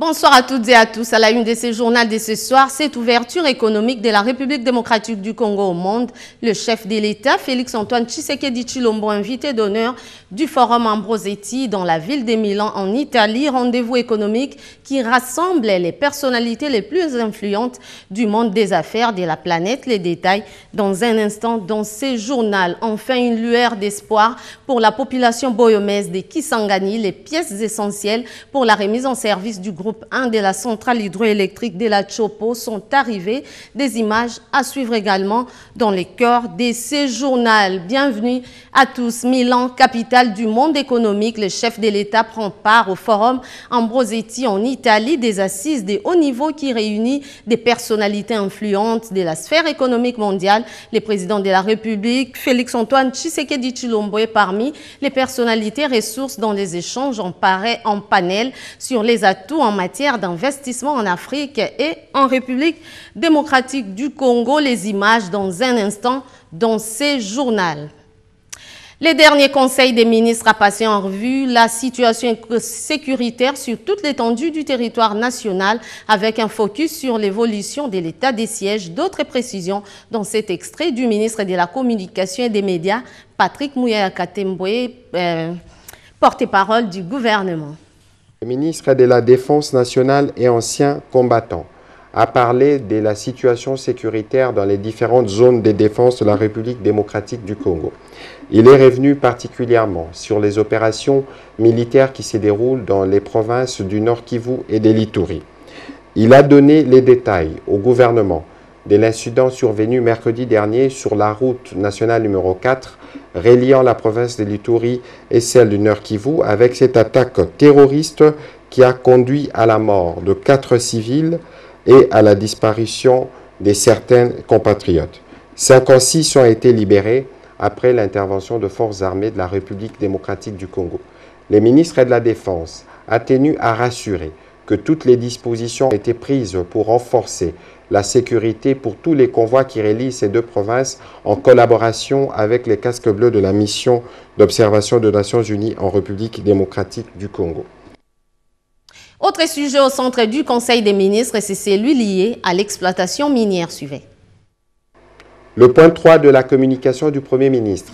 Bonsoir à toutes et à tous. À la une de ce journal de ce soir, cette ouverture économique de la République démocratique du Congo au monde, le chef de l'État, Félix-Antoine Tshisekedi Tshilombo, invité d'honneur du Forum Ambrosetti dans la ville de Milan en Italie, rendez-vous économique qui rassemble les personnalités les plus influentes du monde des affaires de la planète. Les détails dans un instant dans ce journal. Enfin, une lueur d'espoir pour la population boyomèse de Kisangani, les pièces essentielles pour la remise en service du groupe 1 de la centrale hydroélectrique de la Chopo sont arrivées. Des images à suivre également dans les cœurs de ce journal. Bienvenue à tous. Milan, capitale du monde économique, le chef de l'État prend part au forum Ambrosetti en Italie, des assises de haut niveau qui réunit des personnalités influentes de la sphère économique mondiale. Le président de la République, Félix-Antoine Tshisekedi Tshilombo, est parmi les personnalités ressources dans les échanges en panel sur les atouts en matière d'investissement en Afrique et en République démocratique du Congo. Les images dans un instant dans ce journal. Les derniers conseils des ministres a passé en revue la situation sécuritaire sur toute l'étendue du territoire national avec un focus sur l'évolution de l'état des sièges. D'autres précisions dans cet extrait du ministre de la Communication et des Médias, Patrick Muyaya Katembwe, porte-parole du gouvernement. Le ministre de la Défense nationale et ancien combattant a parlé de la situation sécuritaire dans les différentes zones de défense de la République démocratique du Congo. Il est revenu particulièrement sur les opérations militaires qui se déroulent dans les provinces du Nord Kivu et de l'Ituri. Il a donné les détails au gouvernement de l'incident survenu mercredi dernier sur la route nationale numéro 4 reliant la province de l'Ituri et celle du Nord Kivu avec cette attaque terroriste qui a conduit à la mort de 4 civils et à la disparition de certains compatriotes. 56 ont été libérés après l'intervention de forces armées de la République démocratique du Congo. Le ministre de la Défense a tenu à rassurer que toutes les dispositions ont été prises pour renforcer la sécurité pour tous les convois qui relient ces deux provinces en collaboration avec les casques bleus de la mission d'observation des Nations Unies en République démocratique du Congo. Autre sujet au centre du Conseil des ministres, c'est celui lié à l'exploitation minière. Suivez. Le point 3 de la communication du Premier ministre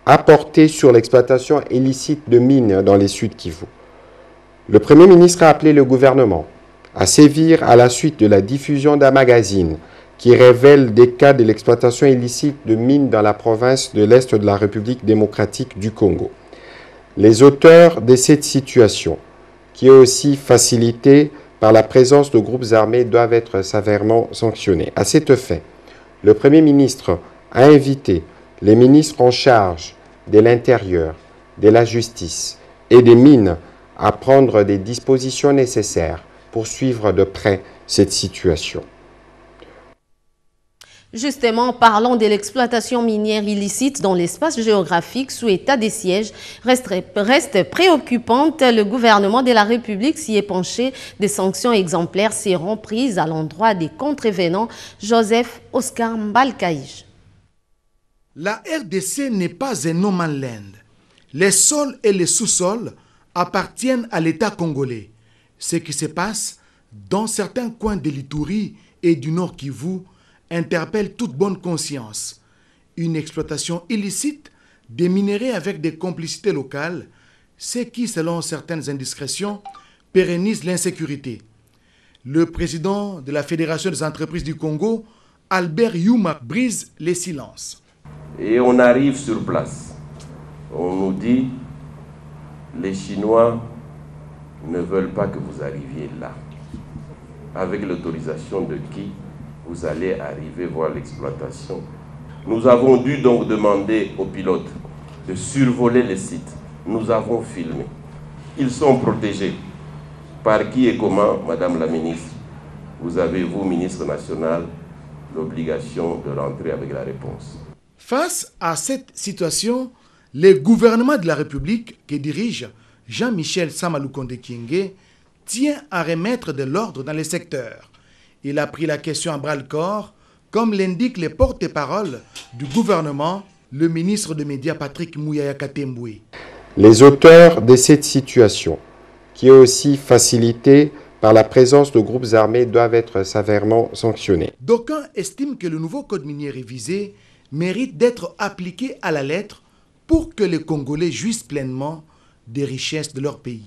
a porté sur l'exploitation illicite de mines dans les Sud Kivu. Le Premier ministre a appelé le gouvernement à sévir à la suite de la diffusion d'un magazine qui révèle des cas de l'exploitation illicite de mines dans la province de l'Est de la République démocratique du Congo. Les auteurs de cette situation, qui est aussi facilitée par la présence de groupes armés, doivent être sévèrement sanctionnés. À cet effet, le Premier ministre a invité les ministres en charge de l'Intérieur, de la Justice et des Mines à prendre des dispositions nécessaires pour suivre de près cette situation. Justement, parlons de l'exploitation minière illicite dans l'espace géographique sous état des sièges reste préoccupante. Le gouvernement de la République s'y est penché. Des sanctions exemplaires seront prises à l'endroit des contrevenants. Joseph Oscar Mbalkaïj. La RDC n'est pas un no man's land. Les sols et les sous-sols appartiennent à l'État congolais. Ce qui se passe dans certains coins de l'Ituri et du Nord Kivu interpelle toute bonne conscience. Une exploitation illicite des minerais avec des complicités locales, ce qui, selon certaines indiscrétions, pérennise l'insécurité. Le président de la Fédération des entreprises du Congo, Albert Youma, brise les silences. Et on arrive sur place. On nous dit, les Chinois ne veulent pas que vous arriviez là. Avec l'autorisation de qui vous allez arriver voir l'exploitation? Nous avons dû donc demander aux pilotes de survoler les sites. Nous avons filmé. Ils sont protégés. Par qui et comment, Madame la ministre? Vous avez, vous, ministre national, l'obligation de rentrer avec la réponse. Face à cette situation, le gouvernement de la République que dirige Jean-Michel Samaloukonde Kyenge tient à remettre de l'ordre dans les secteurs. Il a pris la question à bras-le-corps, comme l'indique les porte-parole du gouvernement, le ministre des Médias Patrick Muyaya Katembwe. Les auteurs de cette situation, qui est aussi facilitée par la présence de groupes armés, doivent être sévèrement sanctionnés. D'aucuns estiment que le nouveau code minier révisé mérite d'être appliqué à la lettre pour que les Congolais jouissent pleinement des richesses de leur pays.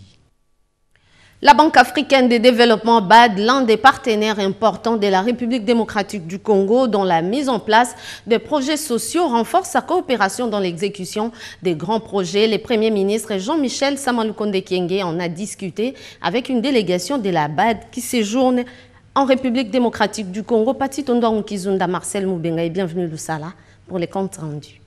La Banque africaine de développement BAD, l'un des partenaires importants de la République démocratique du Congo, dont la mise en place de projets sociaux renforce sa coopération dans l'exécution des grands projets. Le Premier ministre Jean-Michel Samalukonde Kyenge en a discuté avec une délégation de la BAD qui séjourne en République démocratique du Congo. Pati Tondwa Mukizunda, Marcel Moubenga et bienvenue Lusala pour les comptes rendus.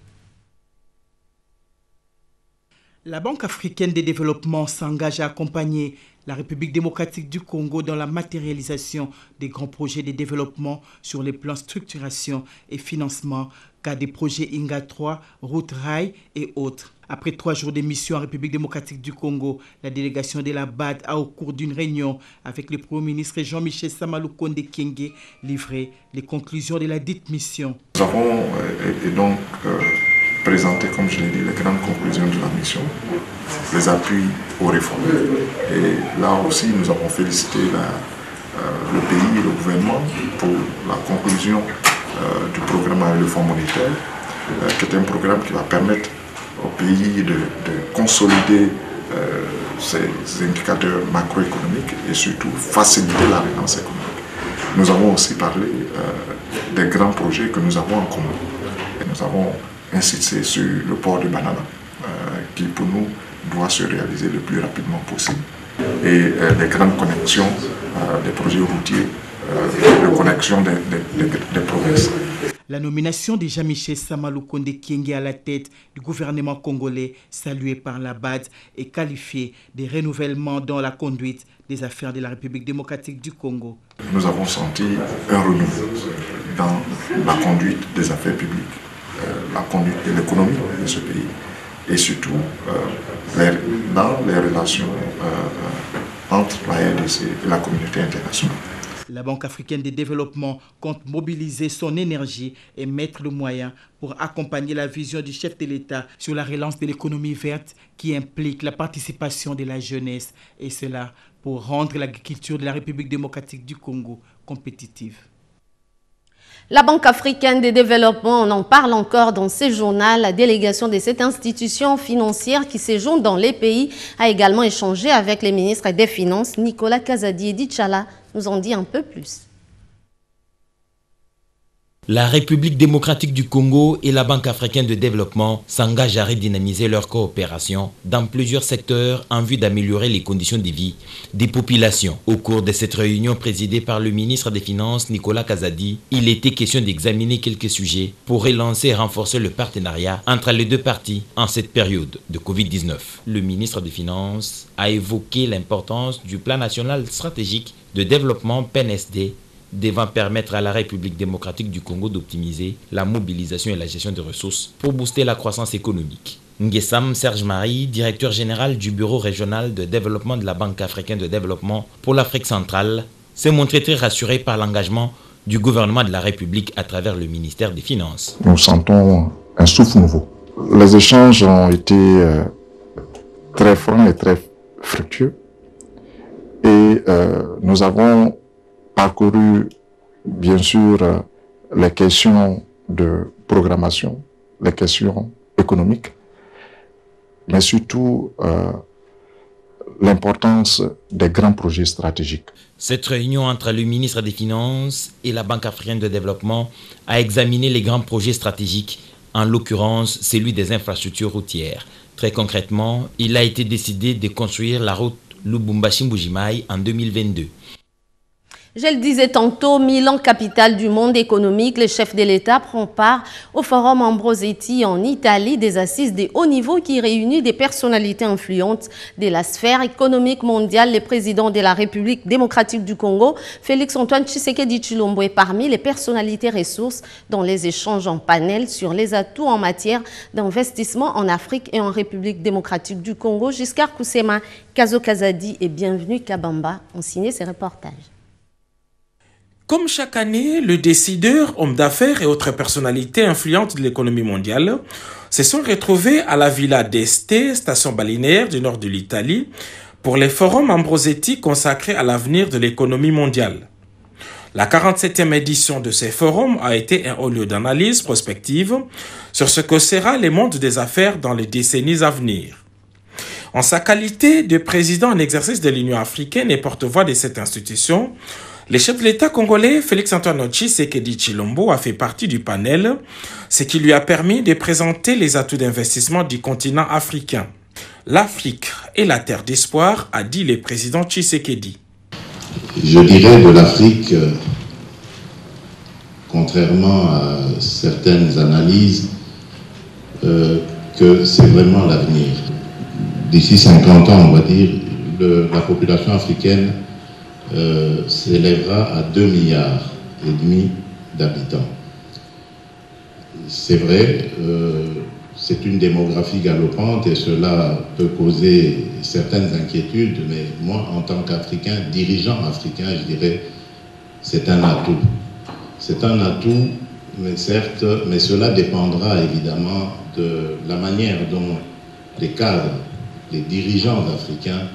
La Banque africaine de développement s'engage à accompagner la République démocratique du Congo dans la matérialisation des grands projets de développement sur les plans structuration et financement, cas des projets INGA 3, Route Rail et autres. Après 3 jours de mission en République démocratique du Congo, la délégation de la BAD a, au cours d'une réunion avec le Premier ministre Jean-Michel Samalukonde Kyenge, livré les conclusions de la dite mission. Nous avons donc présenté, comme je l'ai dit, les grandes conclusions de la mission, les appuis aux réformes. Et là aussi, nous avons félicité le pays et le gouvernement pour la conclusion du programme à le Fonds monétaire, qui est un programme qui va permettre au pays de consolider ses indicateurs macroéconomiques et surtout faciliter la relance économique. Nous avons aussi parlé des grands projets que nous avons en commun. Et nous avons insisté sur le port de Banana, qui pour nous doit se réaliser le plus rapidement possible. Et les grandes connexions des projets routiers, de connexion des provinces. La nomination de Jean-Michel Samalukonde Kyenge à la tête du gouvernement congolais, salué par la BAD, est qualifié de renouvellement dans la conduite des affaires de la République démocratique du Congo. Nous avons senti un renouveau dans la conduite des affaires publiques, la conduite de l'économie de ce pays et surtout dans les relations entre la RDC et la communauté internationale. La Banque africaine de développement compte mobiliser son énergie et mettre le moyen pour accompagner la vision du chef de l'État sur la relance de l'économie verte qui implique la participation de la jeunesse et cela pour rendre l'agriculture de la République démocratique du Congo compétitive. La Banque africaine de développement, on en parle encore dans ce journal. La délégation de cette institution financière qui séjourne dans les pays a également échangé avec les ministres des Finances, Nicolas Kazadi et Dichala, nous en dit un peu plus. La République démocratique du Congo et la Banque africaine de développement s'engagent à redynamiser leur coopération dans plusieurs secteurs en vue d'améliorer les conditions de vie des populations. Au cours de cette réunion présidée par le ministre des Finances Nicolas Kazadi, il était question d'examiner quelques sujets pour relancer et renforcer le partenariat entre les deux parties en cette période de Covid-19. Le ministre des Finances a évoqué l'importance du plan national stratégique de développement PNSD devant permettre à la République démocratique du Congo d'optimiser la mobilisation et la gestion des ressources pour booster la croissance économique. Nguessam Serge Marie, directeur général du Bureau régional de développement de la Banque africaine de développement pour l'Afrique centrale, s'est montré très rassuré par l'engagement du gouvernement de la République à travers le ministère des Finances. Nous sentons un souffle nouveau. Les échanges ont été très francs et très fructueux et nous avons parcouru, bien sûr, les questions de programmation, les questions économiques, mais surtout l'importance des grands projets stratégiques. Cette réunion entre le ministre des Finances et la Banque africaine de développement a examiné les grands projets stratégiques, en l'occurrence celui des infrastructures routières. Très concrètement, il a été décidé de construire la route Lubumbashi-Mbujimayi en 2022. Je le disais tantôt, Milan, capitale du monde économique, le chef de l'État prend part au forum Ambrosetti en Italie, des assises de haut niveau qui réunit des personnalités influentes de la sphère économique mondiale. Le président de la République démocratique du Congo, Félix Antoine Tshisekedi Tshilombo, est parmi les personnalités ressources dans les échanges en panel sur les atouts en matière d'investissement en Afrique et en République démocratique du Congo. Giscard Koussema, Kazo Kazadi et Bienvenue Kabamba ont signé ces reportages. Comme chaque année, le décideur, hommes d'affaires et autres personnalités influentes de l'économie mondiale se sont retrouvés à la Villa d'Este, station balnéaire du nord de l'Italie, pour les forums Ambrosetti consacrés à l'avenir de l'économie mondiale. La 47e édition de ces forums a été un haut lieu d'analyse prospective sur ce que sera le monde des affaires dans les décennies à venir. En sa qualité de président en exercice de l'Union africaine et porte-voix de cette institution, le chef de l'État congolais Félix-Antoine Tshisekedi Tshilombo a fait partie du panel, ce qui lui a permis de présenter les atouts d'investissement du continent africain. L'Afrique est la terre d'espoir, a dit le président Tshisekedi. Je dirais de l'Afrique, contrairement à certaines analyses, que c'est vraiment l'avenir. D'ici 50 ans, on va dire, la population africaine s'élèvera à 2,5 milliards d'habitants. C'est vrai, c'est une démographie galopante et cela peut causer certaines inquiétudes, mais moi, en tant qu'Africain, dirigeant africain, je dirais, c'est un atout. C'est un atout, mais certes, mais cela dépendra évidemment de la manière dont les cadres, les dirigeants africains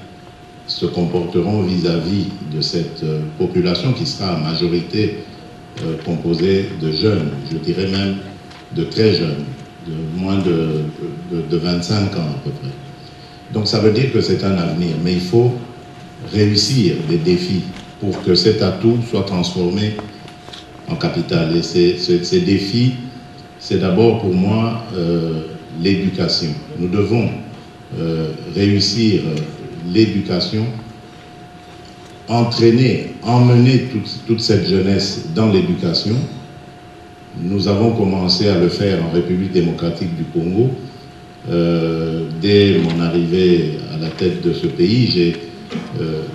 se comporteront vis-à-vis de cette population qui sera en majorité composée de jeunes, je dirais même de très jeunes, de moins de 25 ans à peu près. Donc ça veut dire que c'est un avenir, mais il faut réussir des défis pour que cet atout soit transformé en capital. Et ces défis, c'est d'abord pour moi l'éducation. Nous devons réussir l'éducation, entraîner, emmener toute cette jeunesse dans l'éducation. Nous avons commencé à le faire en République démocratique du Congo. Dès mon arrivée à la tête de ce pays, j'ai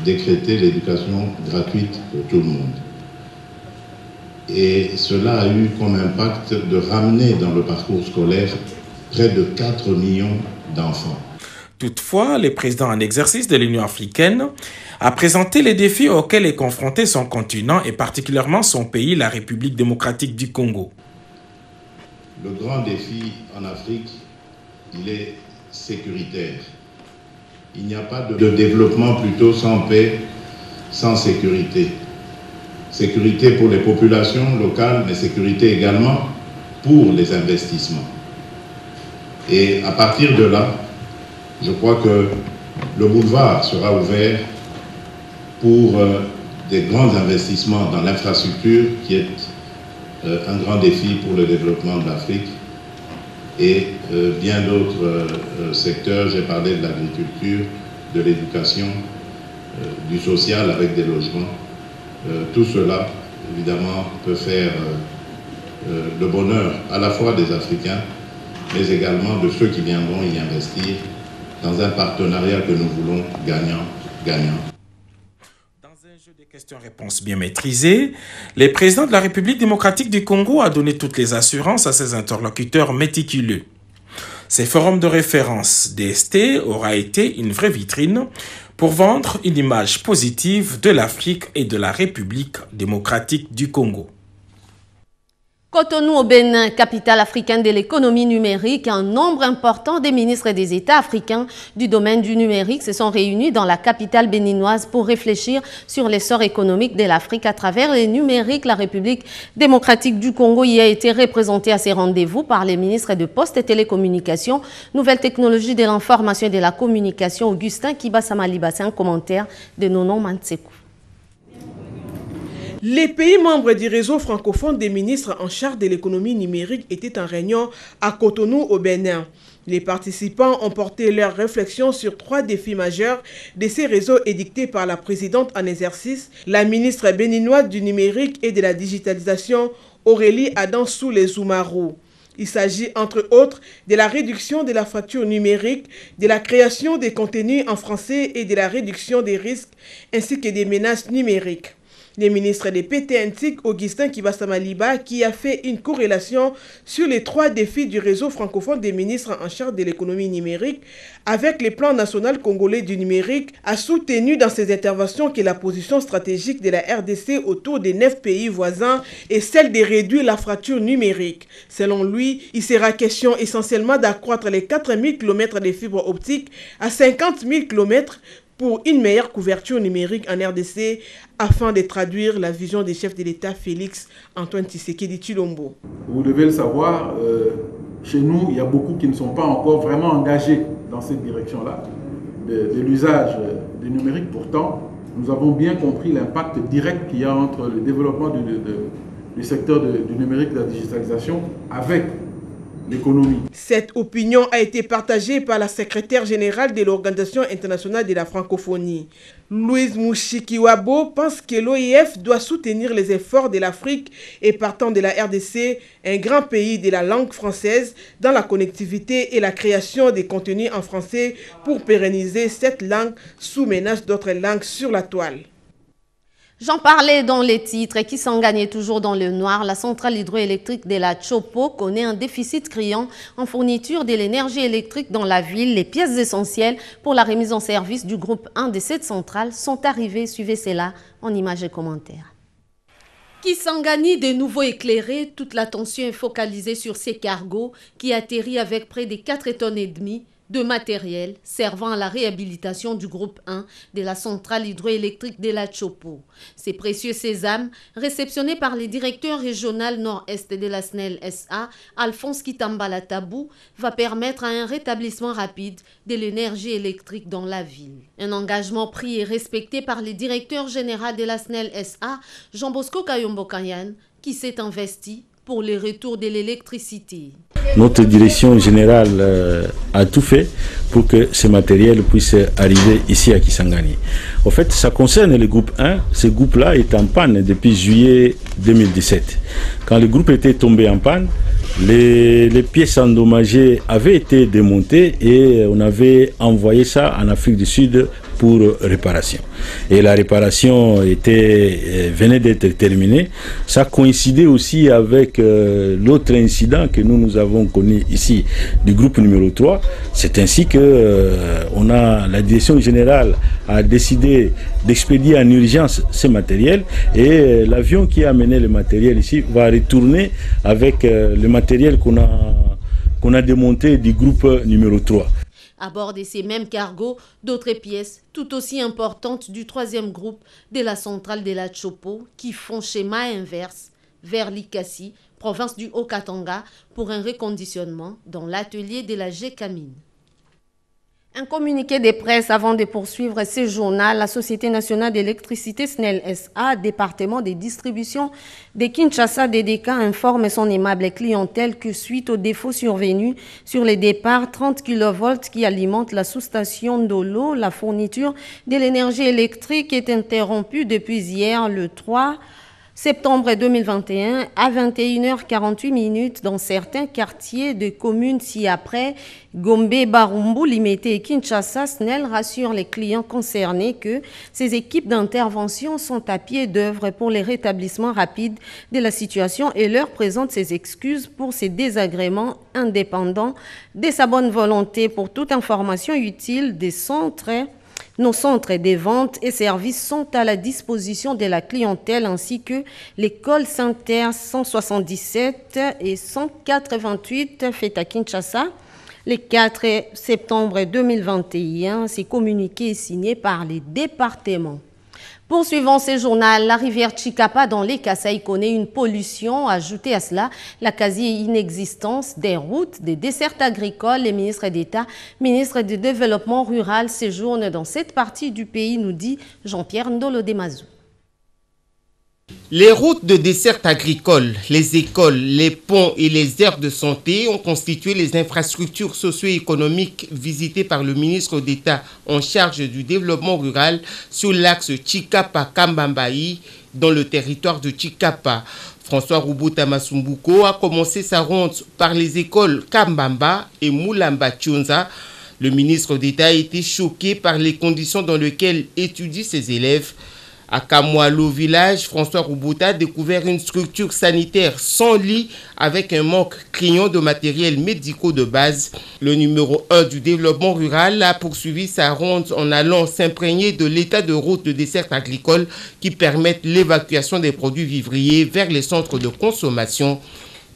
décrété l'éducation gratuite pour tout le monde. Et cela a eu comme impact de ramener dans le parcours scolaire près de 4 millions d'enfants. Toutefois, le président en exercice de l'Union africaine a présenté les défis auxquels est confronté son continent et particulièrement son pays, la République démocratique du Congo. Le grand défi en Afrique, il est sécuritaire. Il n'y a pas de développement plutôt sans paix, sans sécurité. Sécurité pour les populations locales, mais sécurité également pour les investissements. Et à partir de là, je crois que le boulevard sera ouvert pour des grands investissements dans l'infrastructure qui est un grand défi pour le développement de l'Afrique et bien d'autres secteurs. J'ai parlé de l'agriculture, de l'éducation, du social avec des logements. Tout cela, évidemment, peut faire le bonheur à la fois des Africains, mais également de ceux qui viendront y investir dans un partenariat que nous voulons gagnant-gagnant. Dans un jeu de questions-réponses bien maîtrisé, le président de la République démocratique du Congo a donné toutes les assurances à ses interlocuteurs méticuleux. Ces forums de référence DST aura été une vraie vitrine pour vendre une image positive de l'Afrique et de la République démocratique du Congo. Cotonou au Bénin, capitale africaine de l'économie numérique, un nombre important des ministres des États africains du domaine du numérique se sont réunis dans la capitale béninoise pour réfléchir sur l'essor économique de l'Afrique à travers le numérique. La République démocratique du Congo y a été représentée à ces rendez-vous par les ministres de Postes et Télécommunications, Nouvelles Technologies de l'Information et de la Communication, Augustin Kibasamaliba. C'est un commentaire de Nono Mantsekou. Les pays membres du réseau francophone des ministres en charge de l'économie numérique étaient en réunion à Cotonou au Bénin. Les participants ont porté leurs réflexions sur 3 défis majeurs de ces réseaux édictés par la présidente en exercice, la ministre béninoise du numérique et de la digitalisation, Aurélie Adam Soulé-Zoumarou. Il s'agit entre autres de la réduction de la fracture numérique, de la création des contenus en français et de la réduction des risques ainsi que des menaces numériques. Le ministre des PTNTIC, Augustin Kibasamaliba, qui a fait une corrélation sur les 3 défis du réseau francophone des ministres en charge de l'économie numérique avec le plan national congolais du numérique, a soutenu dans ses interventions que la position stratégique de la RDC autour des 9 pays voisins est celle de réduire la fracture numérique. Selon lui, il sera question essentiellement d'accroître les 4 000 km de fibres optiques à 50 000 km pour une meilleure couverture numérique en RDC afin de traduire la vision des chefs de l'État Félix Antoine Tshisekedi Tshilombo. Vous devez le savoir, chez nous, il y a beaucoup qui ne sont pas encore vraiment engagés dans cette direction-là de l'usage du numérique. Pourtant, nous avons bien compris l'impact direct qu'il y a entre le développement du secteur du numérique et de la digitalisation avec l'économie. Cette opinion a été partagée par la secrétaire générale de l'Organisation internationale de la francophonie. Louise Mushikiwabo pense que l'OIF doit soutenir les efforts de l'Afrique et partant de la RDC, un grand pays de la langue française, dans la connectivité et la création des contenus en français pour pérenniser cette langue sous menace d'autres langues sur la toile. J'en parlais dans les titres qui s'engagnaient toujours dans le noir. La centrale hydroélectrique de la Chopo connaît un déficit criant en fourniture de l'énergie électrique dans la ville. Les pièces essentielles pour la remise en service du groupe 1 de cette centrale sont arrivées. Suivez cela en images et commentaires. Kisangani, de nouveau éclairé, toute l'attention est focalisée sur ces cargos qui atterrissent avec près de 4,5 tonnes de matériel servant à la réhabilitation du groupe 1 de la centrale hydroélectrique de la Chopo. Ces précieux sésames, réceptionnés par le directeur régional nord-est de la SNEL SA, Alphonse Kitambala Tabou, va permettre un rétablissement rapide de l'énergie électrique dans la ville. Un engagement pris et respecté par le directeur général de la SNEL SA, Jean-Bosco Kayombo Kanyan, qui s'est investi pour le retour de l'électricité. Notre direction générale a tout fait pour que ce matériel puisse arriver ici à Kisangani. En fait, ça concerne le groupe 1. Ce groupe-là est en panne depuis juillet 2017. Quand le groupe était tombé en panne, les pièces endommagées avaient été démontées et on avait envoyé ça en Afrique du Sud pour réparation. Et la réparation venait d'être terminée. Ça coïncidait aussi avec l'autre incident que nous avons connu ici du groupe numéro 3. C'est ainsi que la direction générale a décidé d'expédier en urgence ce matériel et l'avion qui a amené le matériel ici va retourner avec le matériel qu'on a démonté du groupe numéro 3. À bord de ces mêmes cargos, d'autres pièces tout aussi importantes du troisième groupe de la centrale de la Chopo qui font schéma inverse vers Likasi, province du Haut-Katanga, pour un reconditionnement dans l'atelier de la GECAMINE. Un communiqué de presse avant de poursuivre ce journal. La Société nationale d'électricité SNEL SA, département de distribution de Kinshasa DDK, informe son aimable clientèle que suite aux défauts survenus sur les départs 30 kV qui alimentent la sous-station d'Olo, la fourniture de l'énergie électrique est interrompue depuis hier le 3 septembre 2021 à 21h48 dans certains quartiers de communes ci-après. Gombe, Barumbu, Limete et Kinshasa, SNEL rassure les clients concernés que ces équipes d'intervention sont à pied d'œuvre pour les rétablissements rapides de la situation et leur présente ses excuses pour ces désagréments indépendants de sa bonne volonté. Pour toute information utile des centres, nos centres de vente et services sont à la disposition de la clientèle ainsi que l'école Saint-Terre 177 et 188 faite à Kinshasa. Le 4 septembre 2021, ces communiqués est signé par les départements. Poursuivant ce journal, la rivière Chikapa dans les Kasaï connaît une pollution. Ajoutée à cela, la quasi-inexistence des routes, des dessertes agricoles. Les ministres d'État, ministres du Développement rural séjournent dans cette partie du pays, nous dit Jean-Pierre Ndolo Demazou. Les routes de desserte agricole, les écoles, les ponts et les aires de santé ont constitué les infrastructures socio-économiques visitées par le ministre d'État en charge du développement rural sur l'axe Chikapa-Kambambaï dans le territoire de Chikapa. François Rubuta Masumbuko a commencé sa ronde par les écoles Kambamba et Moulamba Tchonza. Le ministre d'État a été choqué par les conditions dans lesquelles étudient ses élèves. À Kamwalo village, François Rubuta a découvert une structure sanitaire sans lit avec un manque criant de matériel médicaux de base. Le numéro 1 du développement rural a poursuivi sa ronde en allant s'imprégner de l'état de route de desserte agricole qui permettent l'évacuation des produits vivriers vers les centres de consommation.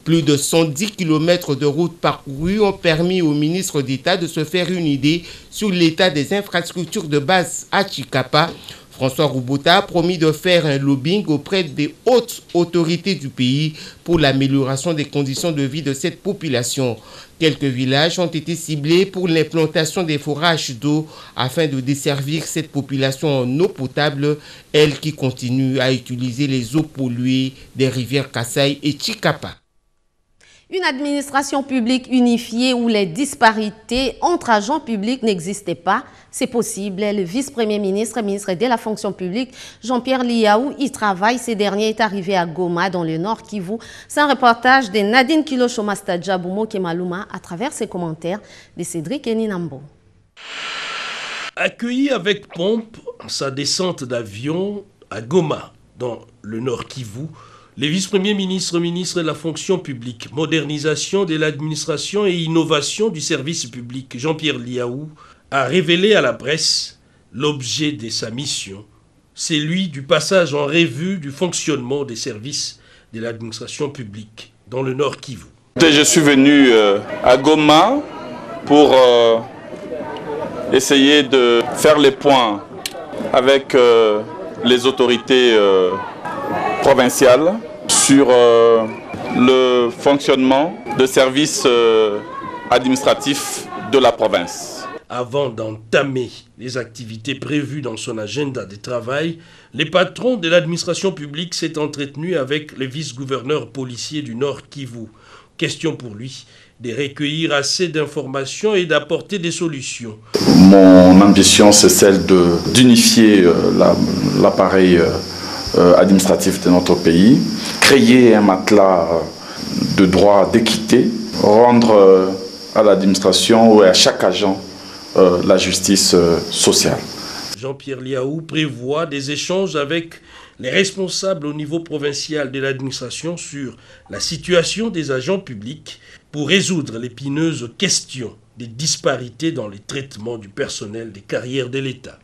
Plus de 110 km de routes parcourues ont permis au ministre d'État de se faire une idée sur l'état des infrastructures de base à Chikapa. François Roubota a promis de faire un lobbying auprès des hautes autorités du pays pour l'amélioration des conditions de vie de cette population. Quelques villages ont été ciblés pour l'implantation des forages d'eau afin de desservir cette population en eau potable, elle qui continue à utiliser les eaux polluées des rivières Kasaï et Chikapa. Une administration publique unifiée où les disparités entre agents publics n'existaient pas, c'est possible. Le vice-premier ministre, ministre de la fonction publique, Jean-Pierre Liaou, y travaille. Ce dernier est arrivé à Goma, dans le Nord Kivu. C'est un reportage de Nadine Kilo-Shomastadja Boumo Kemaluma à travers ses commentaires de Cédric Eninambo. Accueilli avec pompe sa descente d'avion à Goma, dans le Nord Kivu, les vice-premiers ministres, ministres de la fonction publique, modernisation de l'administration et innovation du service public, Jean-Pierre Liaou, a révélé à la presse l'objet de sa mission, celui du passage en revue du fonctionnement des services de l'administration publique dans le Nord Kivu. Je suis venu à Goma pour essayer de faire les points avec les autorités provinciales sur le fonctionnement de services administratifs de la province. Avant d'entamer les activités prévues dans son agenda de travail, les patrons de l'administration publique s'est entretenu avec le vice-gouverneur policier du Nord Kivu. Question pour lui de recueillir assez d'informations et d'apporter des solutions. Mon ambition, c'est celle d'unifier l'appareil administratif de notre pays, créer un matelas de droit d'équité, rendre à l'administration ou à chaque agent la justice sociale. Jean-Pierre Liaou prévoit des échanges avec les responsables au niveau provincial de l'administration sur la situation des agents publics pour résoudre l'épineuse question des disparités dans les traitements du personnel des carrières de l'État.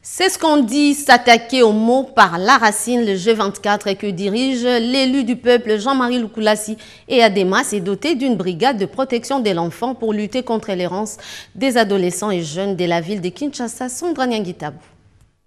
C'est ce qu'on dit s'attaquer aux mots par la racine, le G24 que dirige l'élu du peuple Jean-Marie Lukulasi et Adema s'est doté d'une brigade de protection de l'enfant pour lutter contre l'errance des adolescents et jeunes de la ville de Kinshasa. Sondra Nyangitabou.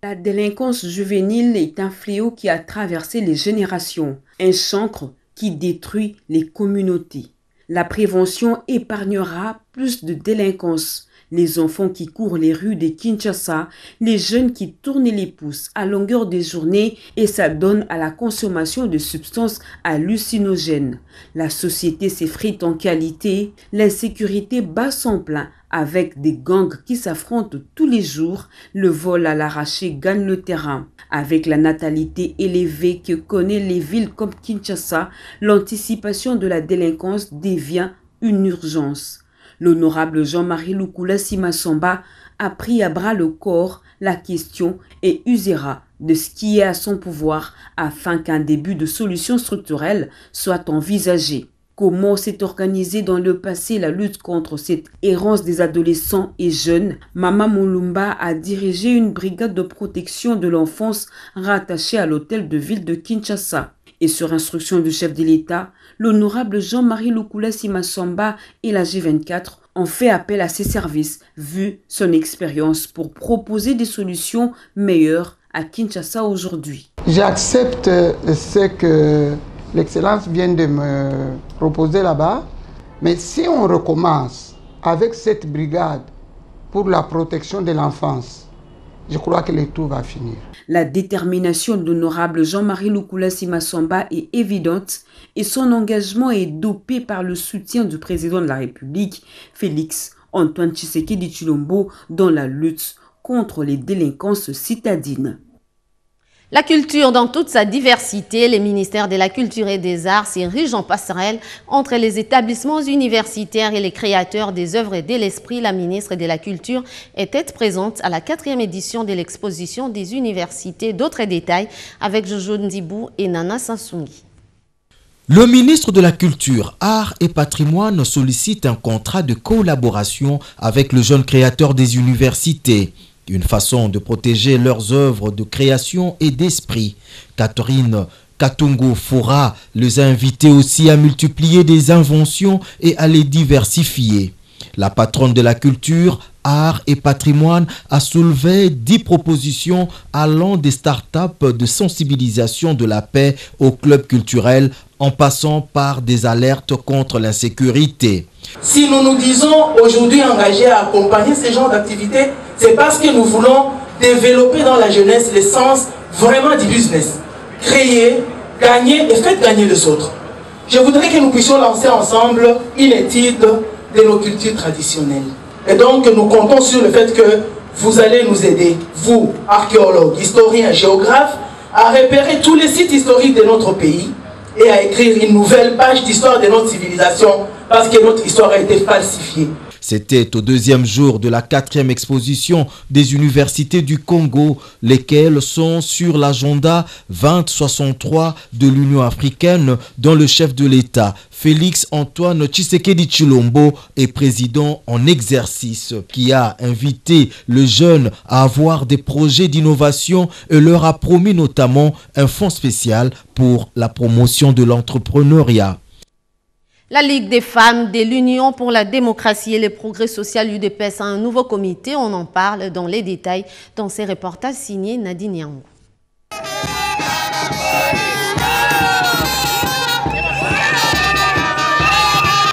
La délinquance juvénile est un fléau qui a traversé les générations, un chancre qui détruit les communautés. La prévention épargnera plus de délinquance. Les enfants qui courent les rues de Kinshasa, les jeunes qui tournent les pouces à longueur des journées et s'adonnent à la consommation de substances hallucinogènes. La société s'effrite en qualité, l'insécurité bat son plein avec des gangs qui s'affrontent tous les jours, le vol à l'arraché gagne le terrain. Avec la natalité élevée que connaissent les villes comme Kinshasa, l'anticipation de la délinquance devient une urgence. L'honorable Jean-Marie Lukulasi Massamba a pris à bras le corps la question et usera de ce qui est à son pouvoir afin qu'un début de solution structurelle soit envisagé. Comment s'est organisée dans le passé la lutte contre cette errance des adolescents et jeunes? Mama Mulumba a dirigé une brigade de protection de l'enfance rattachée à l'hôtel de ville de Kinshasa. Et sur instruction du chef de l'État, l'honorable Jean-Marie Lukulasi Massamba et la G24 ont fait appel à ses services, vu son expérience, pour proposer des solutions meilleures à Kinshasa aujourd'hui. J'accepte ce que l'Excellence vient de me proposer là-bas, mais si on recommence avec cette brigade pour la protection de l'enfance, je crois que le tout va finir. La détermination de l'honorable Jean-Marie Lukulasi Massamba est évidente et son engagement est dopé par le soutien du président de la République, Félix Antoine Tshisekedi Tshilombo, dans la lutte contre les délinquances citadines. La culture dans toute sa diversité, les ministères de la Culture et des Arts s'érigent en passerelle entre les établissements universitaires et les créateurs des œuvres de l'esprit. La ministre de la Culture était présente à la 4e édition de l'exposition des universités. D'autres détails avec Jojo Ndibou et Nana Sansungi. Le ministre de la Culture, Arts et Patrimoine sollicite un contrat de collaboration avec le jeune créateur des universités. Une façon de protéger leurs œuvres de création et d'esprit. Catherine Katongo Fora les a invités aussi à multiplier des inventions et à les diversifier. La patronne de la culture, art et patrimoine a soulevé 10 propositions allant des startups de sensibilisation de la paix aux clubs culturels en passant par des alertes contre l'insécurité. Si nous nous disons aujourd'hui engagés à accompagner ce genre d'activités, c'est parce que nous voulons développer dans la jeunesse le sens vraiment du business. Créer, gagner et faire gagner les autres. Je voudrais que nous puissions lancer ensemble une étude de nos cultures traditionnelles. Et donc nous comptons sur le fait que vous allez nous aider, vous, archéologues, historiens, géographes, à repérer tous les sites historiques de notre pays et à écrire une nouvelle page d'histoire de notre civilisation parce que notre histoire a été falsifiée. C'était au 2e jour de la 4e exposition des universités du Congo, lesquelles sont sur l'agenda 2063 de l'Union africaine, dont le chef de l'État, Félix Antoine Tshisekedi Tshilombo, est président en exercice, qui a invité les jeunes à avoir des projets d'innovation et leur a promis notamment un fonds spécial pour la promotion de l'entrepreneuriat. La Ligue des femmes de l'Union pour la démocratie et le progrès social UDPS a un nouveau comité. On en parle dans les détails dans ces reportages signés Nadine Yango.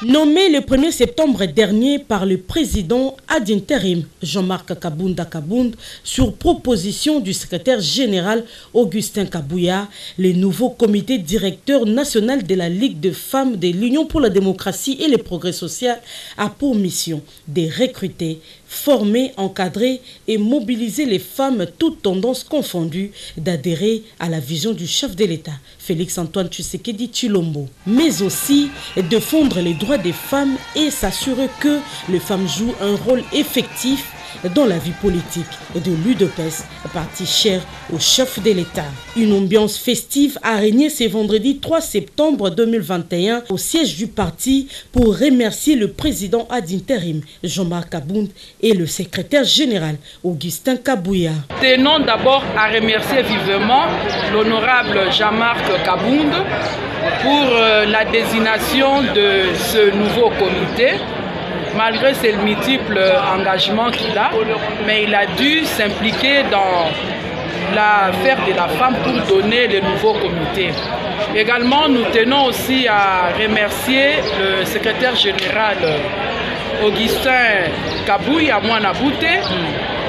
Nommé le 1er septembre dernier par le président ad intérim Jean-Marc Kabunda Kabound sur proposition du secrétaire général Augustin Kabouya, le nouveau comité directeur national de la Ligue des femmes de l'Union pour la démocratie et le progrès social a pour mission de recruter, former, encadrer et mobiliser les femmes toutes tendances confondues d'adhérer à la vision du chef de l'État, Félix Antoine Tshisekedi Tshilombo, mais aussi défendre les droits des femmes et s'assurer que les femmes jouent un rôle effectif dans la vie politique de l'UDPS, parti cher au chef de l'État. Une ambiance festive a régné ce vendredi 3 septembre 2021 au siège du parti pour remercier le président ad intérim Jean-Marc Kabound et le secrétaire général Augustin Kabouya. Tenons d'abord à remercier vivement l'honorable Jean-Marc Kabound pour la désignation de ce nouveau comité. Malgré ses multiples engagements qu'il a, mais il a dû s'impliquer dans l'affaire de la femme pour donner le nouveau comité. Également, nous tenons aussi à remercier le secrétaire général Augustin Kabouya Mwanabouté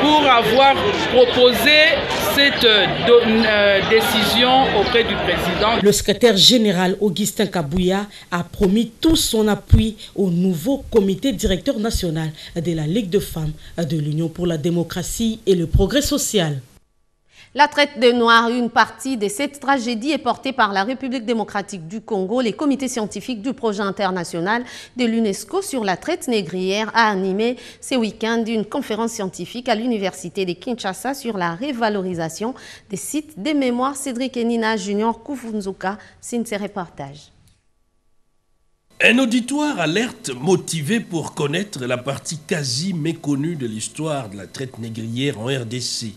pour avoir proposé cette décision auprès du président. Le secrétaire général Augustin Kabouya a promis tout son appui au nouveau comité directeur national de la Ligue des femmes de l'Union pour la démocratie et le progrès social. La traite des Noirs, une partie de cette tragédie est portée par la République démocratique du Congo. Les comités scientifiques du projet international de l'UNESCO sur la traite négrière a animé ce week-end une conférence scientifique à l'Université de Kinshasa sur la révalorisation des sites de mémoire. Cédric Enina Junior Koufounzouka signe ses reportages. Un auditoire alerte motivé pour connaître la partie quasi méconnue de l'histoire de la traite négrière en RDC.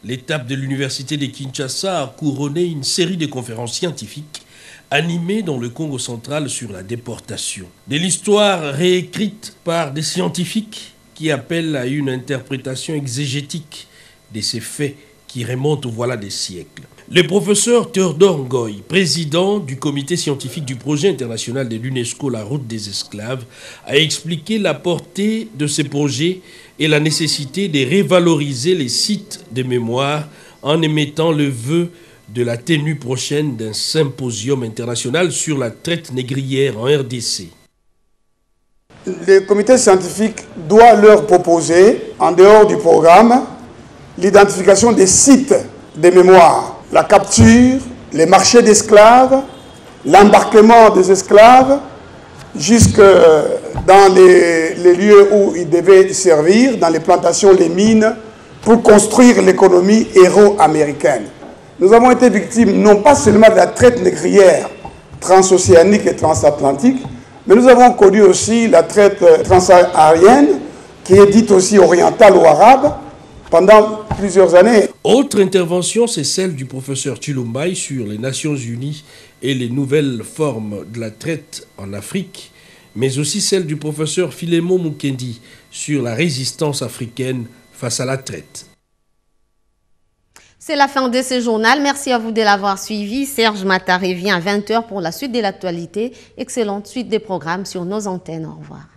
L'étape de l'Université de Kinshasa a couronné une série de conférences scientifiques animées dans le Congo central sur la déportation. De l'histoire réécrite par des scientifiques qui appellent à une interprétation exégétique de ces faits qui remontent voilà des siècles. Le professeur Théodore Ngoy, président du comité scientifique du projet international de l'UNESCO La Route des Esclaves, a expliqué la portée de ces projets et la nécessité de revaloriser les sites de mémoire en émettant le vœu de la tenue prochaine d'un symposium international sur la traite négrière en RDC. Le comité scientifique doit leur proposer, en dehors du programme, l'identification des sites de mémoire, la capture, les marchés d'esclaves, l'embarquement des esclaves, jusque dans les lieux où ils devaient servir, dans les plantations, les mines, pour construire l'économie héro-américaine. Nous avons été victimes non pas seulement de la traite négrière transocéanique et transatlantique, mais nous avons connu aussi la traite transsaharienne, qui est dite aussi orientale ou arabe, pendant plusieurs années. Autre intervention, c'est celle du professeur Chilombai sur les Nations Unies et les nouvelles formes de la traite en Afrique, mais aussi celle du professeur Philémon Mukendi sur la résistance africaine face à la traite. C'est la fin de ce journal. Merci à vous de l'avoir suivi. Serge Mata revient à 20 h pour la suite de l'actualité. Excellente suite des programmes sur nos antennes. Au revoir.